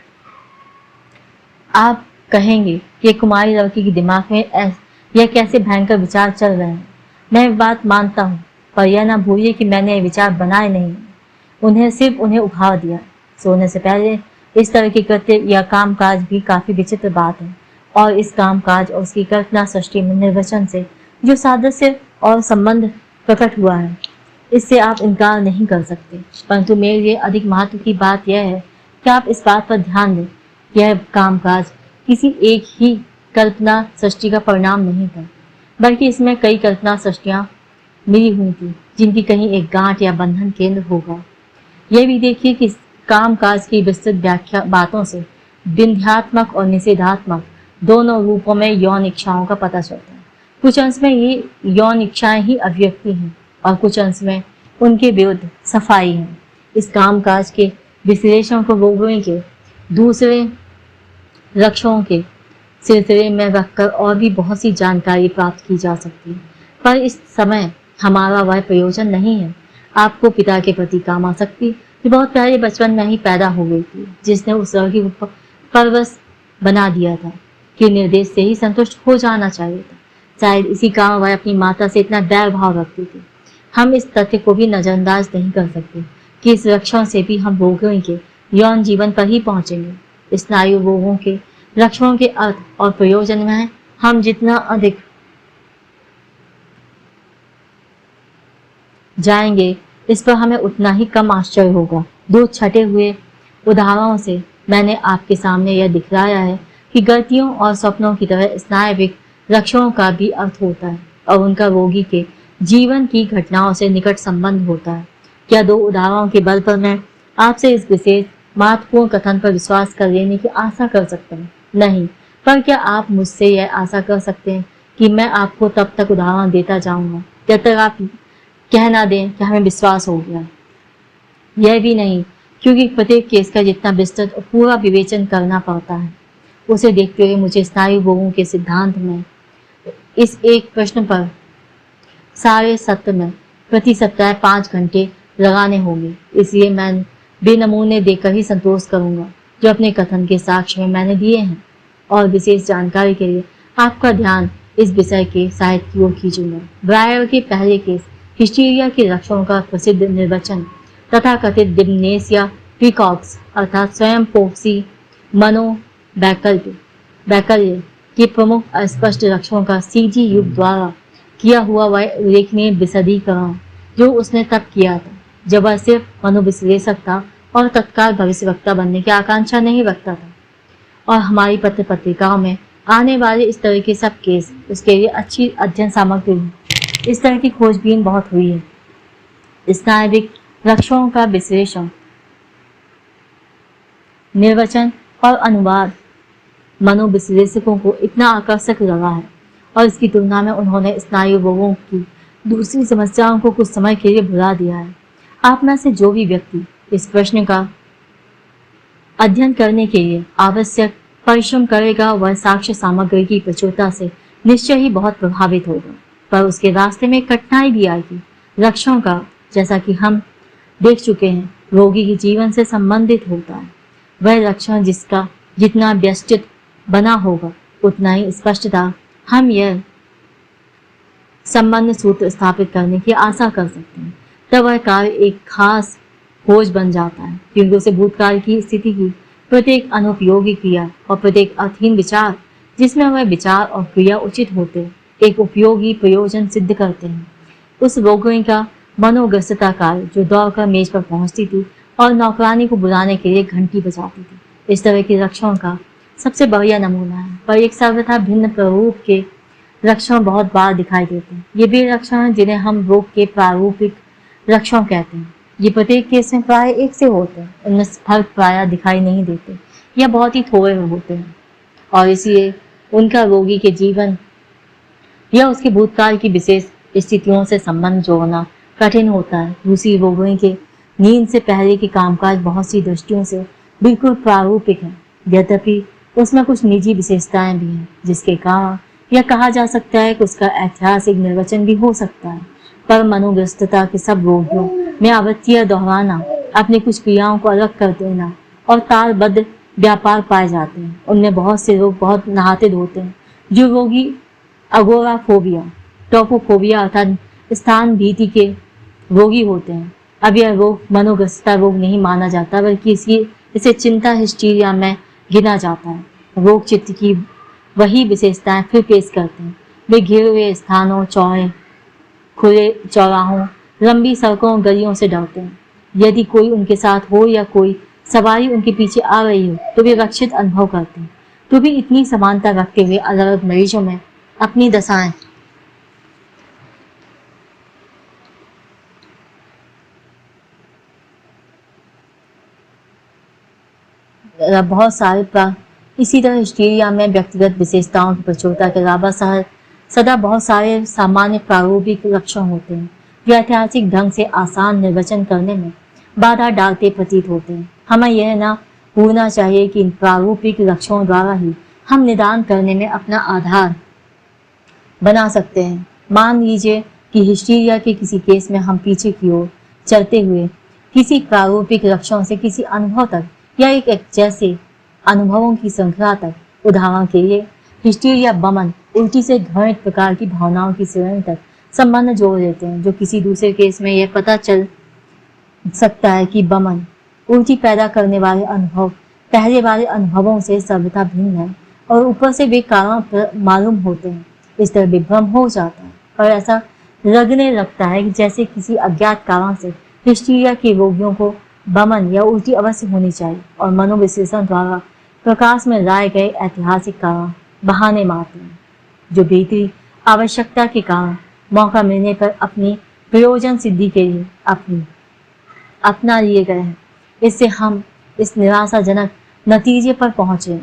आप कहेंगे कि कुमारी लड़की के दिमाग में यह कैसे भयंकर विचार चल रहे हैं। मैं बात मानता हूँ, पर यह ना भूलिए कि मैंने ये विचार बनाए नहीं, उन्हें सिर्फ उन्हें उभार दिया। सोने से पहले इस तरह के कृत्य या काम काज भी काफी विचित्र बात है, और इस काम काज और उसकी कल्पना सृष्टि में निर्वचन से जो सादृश्य और संबंध प्रकट हुआ है, इससे आप इनकार नहीं कर सकते। परंतु मेरे लिए अधिक महत्व की बात यह है कि आप इस बात पर ध्यान दें, यह कामकाज किसी एक ही कल्पना सृष्टि का परिणाम नहीं था, बल्कि इसमें कई कल्पना सृष्टियां मिली हुई थी, जिनकी कहीं एक गांठ या बंधन केंद्र होगा। यह भी देखिए कि कामकाज की विस्तृत व्याख्या बातों से विंध्यात्मक और निषेधात्मक दोनों रूपों में यौन इच्छाओं का पता चलता है। कुछ अंश में ये यौन इच्छाएं ही अभिव्यक्ति हैं और कुछ अंश में उनके विरुद्ध सफाई है। इस कामकाज के विश्लेषण को रोगियों के दूसरे लक्षणों के सिलसिले में रखकर और भी बहुत सी जानकारी प्राप्त की जा सकती है, पर इस समय हमारा वह प्रयोजन नहीं है। आपको पिता के प्रति काम आसक्ति जो बहुत पहले बचपन में ही पैदा हो गई थी, जिसने उस लड़की को परवश बना दिया था कि निर्देश से ही संतुष्ट हो जाना चाहिए था। शायद इसी कारण वह अपनी माता से इतना बैर भाव रखती थी। हम इस तथ्य को भी नजरअंदाज नहीं कर सकते कि इस लक्षण से भी हम रोगियों के यौन जीवन पर ही पहुंचेंगे। स्नायु रोगों के लक्षणों के अर्थ और प्रयोजन में हम जितना अधिक जाएंगे, इस पर हमें उतना ही कम आश्चर्य होगा। दो छटे हुए उदाहरणों से मैंने आपके सामने यह दिखलाया है कि गलतियों और सपनों की तरह स्नायविक लक्षणों का भी अर्थ होता है और उनका रोगी के जीवन की घटनाओं से निकट संबंध होता है। क्या दो उदाहरणों के बल पर मैं आपसे इस विशेष महत्वपूर्ण कथन पर विश्वास कर लेने की आशा कर सकता हूँ? नहीं। पर क्या आप मुझसे यह आशा कर सकते हैं कि मैं आपको तब तक उदाहरण देता जाऊंगा जब तक आप कह ना दें कि हमें विश्वास हो गया? यह भी नहीं, क्योंकि प्रत्येक केस का जितना विस्तृत और पूरा विवेचन करना पड़ता है, उसे देखते हुए मुझे स्नायु रोगों के सिद्धांत में इस एक प्रश्न पर सारे सत्र में प्रति सप्ताह 5 घंटे लगाने होंगे। इसलिए मैं बेनमूने देकर ही संतोष करूंगा जो अपने कथन के साक्ष्य में मैंने दिए हैं, और विशेष जानकारी के लिए आपका ध्यान इस विषय के साहित्य की ओर खींचूंगा। ब्रायर के पहले केस हिस्टीरिया के लक्षणों का प्रसिद्ध निर्वचन तथा कथित डिमनेसिया प्रीकॉक्स अर्थात स्वयं पोक्सी मनोवैकल्य के प्रमुख अस्पष्ट लक्षणों का सीजी युग द्वारा किया हुआ वह उल्लेखनीय विशदीकरण जो उसने तब किया था जब वह सिर्फ मनोविश्लेषक था और तत्काल भविष्यवक्ता बनने की आकांक्षा नहीं रखता था। और हमारी पत्र पत्रिकाओं में आने वाले इस तरह के सब केस उसके लिए अच्छी अध्ययन सामग्री है। इस तरह की खोजबीन बहुत हुई है। स्नायविक लक्षणों का विश्लेषण, निर्वचन और अनुवाद मनोविश्लेषकों को इतना आकर्षक लगा है, और इसकी तुलना में उन्होंने स्नायु रोगों की दूसरी समस्याओं को कुछ समय के लिए भुला दिया है। आप में से जो भी व्यक्ति इस प्रश्न का अध्ययन करने के लिए आवश्यक परिश्रम करेगा वह साक्ष्य सामग्री की प्रचुरता से निश्चय ही बहुत प्रभावित होगा, पर उसके रास्ते में कठिनाई भी आएगी। लक्षणों का, जैसा कि हम देख चुके हैं, रोगी के जीवन से संबंधित होता है। वह लक्षण जिसका जितना व्यवस्थित बना होगा उतना ही स्पष्टता हम यह संबंध सूत्र स्थापित करने की आशा कर सकते हैं। तब वह कार्य एक खास खोज बन जाता है, क्योंकि उसे भूतकाल की स्थिति की प्रत्येक अनुपयोगी क्रिया और प्रत्येक अर्थहीन विचार जिसमें वह विचार और क्रिया उचित होते एक उपयोगी प्रयोजन सिद्ध करते हैं। उस रोगिणी का मनोग्रस्तता काल जो दौड़कर मेज पर पहुंचती थी और नौकरानी को बुलाने के लिए घंटी बजाती थी, इस तरह के लक्षणों का सबसे बढ़िया नमूना है। पर एक सर्वथा भिन्न प्रारूप के लक्षण बहुत बार दिखाई देते हैं। ये वे लक्षण हैं जिन्हें हम रोग के प्रारूपिक लक्षण कहते हैं। ये प्रत्येक केस में प्राय एक से होते हैं, इनमें फर्क प्राय दिखाई नहीं देते या बहुत ही थोड़े होते हैं, और इसलिए उनका रोगी के जीवन या उसके भूतकाल की विशेष स्थितियों से संबंध जोड़ना कठिन होता है। दूसरी रोगिणी के नींद से पहले के कामकाज बहुत सी दृष्टियों से बिल्कुल प्रारूपिक है, यद्यपि उसमें कुछ निजी विशेषताएं भी हैं, जिसके कारण यह कहा जा सकता है कि उसका ऐतिहासिक निर्वचन भी हो सकता है। पर मनोग्रस्तता के सब रोगियों में आवृत्तियां दोहराना, अपनी कुछ क्रियाओं को अलग कर देना और तालबद्ध व्यापार पाए जाते हैं। उनमें बहुत से लोग बहुत नाहतिद होते हैं। जो रोगी अगोराफोबिया, टोपोफोबिया अर्थात स्थान भीति के रोगी होते हैं, अब यह रोग मनोग्रस्तता रोग नहीं माना जाता, बल्कि इसे चिंता हिस्टीरिया में गिना जाता है। रोग चित्त की वही विशेषताएं फिर पेश करते हैं। वे घिरे हुए स्थानों, चौड़े खुले चौराहों, लंबी सड़कों, गलियों से डरते हैं। यदि कोई उनके साथ हो या कोई सवारी उनके पीछे आ रही हो तो वे रक्षित अनुभव करते हैं। तो भी इतनी समानता रखते हुए अलग अलग मरीजों में अपनी दशाएं बहुत सारे इसी तरह हिस्टीरिया में व्यक्तिगत विशेषताओं की प्रचुरता के अलावा सदा बहुत सारे सामान्य प्रारूपिक लक्षण होते हैं जो ऐतिहासिक ढंग से आसान निर्वचन करने में बाधा डालते प्रतीत होते हैं। हमें यह न भूलना चाहिए कि इन प्रारूपिक लक्षणों द्वारा ही हम निदान करने में अपना आधार बना सकते हैं। मान लीजिए कि हिस्टीरिया के किसी केस में हम पीछे की ओर चलते हुए किसी प्रारूपिक लक्षण से किसी अनुभव तक या एक जैसे अनुभवों की श्रृंखला तक, उदाहरण के लिए हिस्टीरिया बमन उल्टी से घृणित प्रकार की भावनाओं की श्रेणी तक संबंध जोड़ देते हैं, जो किसी दूसरे केस में यह पता चल सकता है कि बमन उल्टी पैदा करने वाले अनुभव पहले वाले अनुभवों से सर्वथा भिन्न है और ऊपर से वे कारण मालूम होते हैं। इस तरह विभ्रम हो जाता है और ऐसा लगने लगता है कि जैसे किसी अज्ञात कारण से हिस्टीरिया के रोगियों को बमन या उल्टी अवश्य होनी चाहिए और मनोविश्लेषण द्वारा प्रकाश में लाए गए ऐतिहासिक कारण बहाने मारते हैं, जो भीतरी आवश्यकता के कारण मौका मिलने पर अपनी प्रयोजन सिद्धि के लिए अपना लिए गए हैं। इससे हम इस निराशाजनक नतीजे पर पहुंचे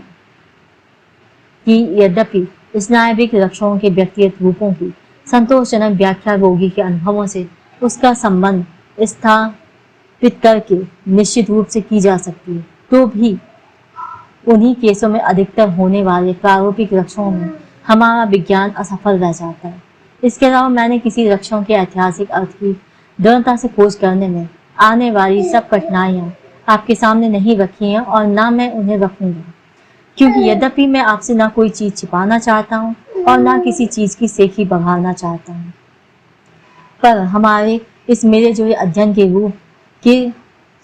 कि यद्यपि स्नायविक लक्षणों के व्यक्तिगत रूपों की संतोषजनक व्याख्या रोगी के अनुभवों से उसका संबंध स्थापित करके निश्चित रूप से की जा सकती है, तो भी उन्हीं केसों में अधिकतर होने वाले प्रारूपिक लक्षणों में हमारा विज्ञान असफल रह जाता है। इसके अलावा मैंने किसी लक्षण के ऐतिहासिक अर्थ की दृढ़ता से खोज करने में आने वाली सब कठिनाइयां आपके सामने नहीं रखी हैं और ना मैं उन्हें रखूंगी, क्योंकि यद्यपि मैं आपसे ना कोई चीज छिपाना चाहता हूँ और ना किसी चीज की सेखी बघाड़ना चाहता हूँ, पर हमारे इस मेरे जो अध्ययन के रूप के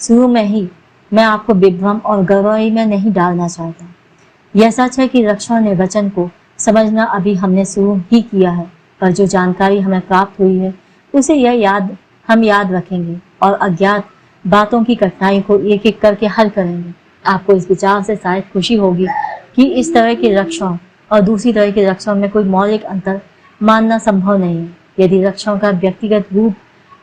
शुरू में ही मैं आपको विभ्रम और गड़बड़ी में नहीं डालना चाहता। यह सच है कि लक्षण निर्वचन को समझना अभी हमने शुरू ही किया है, पर जो जानकारी हमें प्राप्त हुई है उसे हम याद रखेंगे और अज्ञात बातों की कठिनाई को एक एक करके हल करेंगे। आपको इस विचार से शायद खुशी होगी कि इस तरह के लक्षण और दूसरी तरह के लक्षण में कोई मौलिक अंतर मानना संभव नहीं है। यदि लक्षण का व्यक्तिगत रूप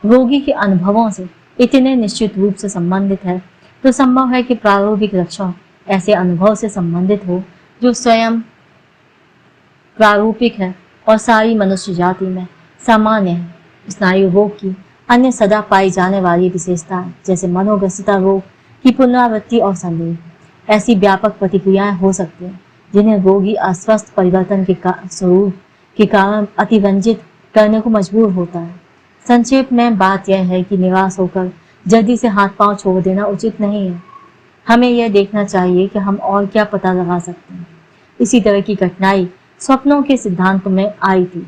रोगी के अनुभवों से इतने निश्चित रूप से संबंधित है, तो संभव है कि प्रारूपिक लक्षण ऐसे अनुभव से संबंधित हो जो स्वयं प्रारूपिक है और सारी मनुष्य जाति में सामान्य है। स्नायु रोग की अन्य सदा पाई जाने वाली विशेषताएं जैसे मनोग्रसिता रोग की पुनरावृत्ति और संदेह ऐसी व्यापक प्रतिक्रियाएं हो सकती हैं जिन्हें रोगी अस्वस्थ परिवर्तन के स्वरूप के कारण अतिरंजित करने को मजबूर होता है। संक्षेप में बात यह है कि निराश होकर जल्दी से हाथ पांव छोड़ देना उचित नहीं है। हमें यह देखना चाहिए कि हम और क्या पता लगा सकते हैं। इसी तरह की कठिनाई स्वप्नों के सिद्धांत में आई थी,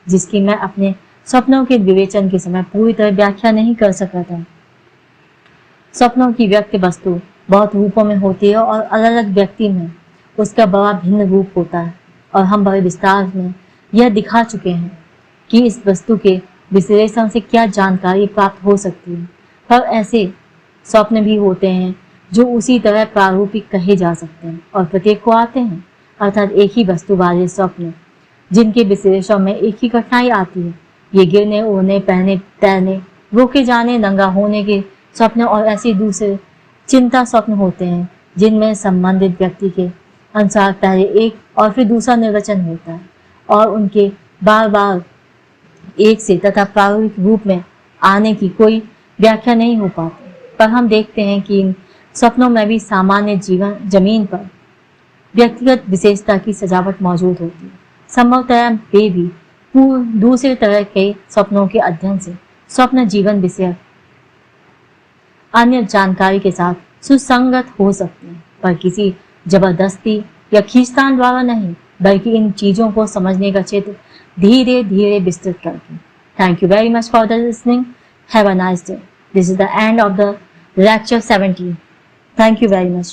जिसकी मैं अपने स्वप्नों के विवेचन के समय पूरी तरह व्याख्या नहीं कर सका था। स्वप्नों की व्यक्त वस्तु बहुत रूपों में होती है और अलग अलग व्यक्ति में उसका बड़ा भिन्न रूप होता है और हम बड़े विस्तार में यह दिखा चुके हैं कि इस वस्तु के विश्लेषण से क्या जानकारी प्राप्त हो सकती है। पर ऐसे स्वप्न भी होते हैं जो उसी तरह प्रारूपिक कहे जा सकते हैं और प्रत्येक को आते हैं, अर्थात एक ही वस्तु वाले स्वप्न जिनके विश्लेषण में एक ही कठिनाई आती है। ये गिरने, उड़ने, पहने, तैरने, रोके जाने, नंगा होने के स्वप्न और ऐसे दूसरे चिंता स्वप्न होते हैं जिनमें संबंधित व्यक्ति के अनुसार पहले एक और फिर दूसरा निर्वचन होता है और उनके बार बार एक से तथा प्रारूपिक रूप में आने की कोई व्याख्या नहीं हो पाती। पर हम देखते हैं कि इन स्वप्नों में भी सामान्य जीवन जमीन पर व्यक्तिगत विशेषता की सजावट मौजूद होती है। संभवतः वे भी दूसरे तरह के स्वप्नों के अध्ययन से स्वप्न जीवन विषय अन्य जानकारी के साथ सुसंगत हो सकते हैं, पर किसी जबरदस्ती या खींचतान द्वारा नहीं, बल्कि इन चीजों को समझने का क्षेत्र धीरे धीरे विस्तृत करके। Thank you very much for the listening. Have a nice day. This is the end of the lecture 17. Thank you very much.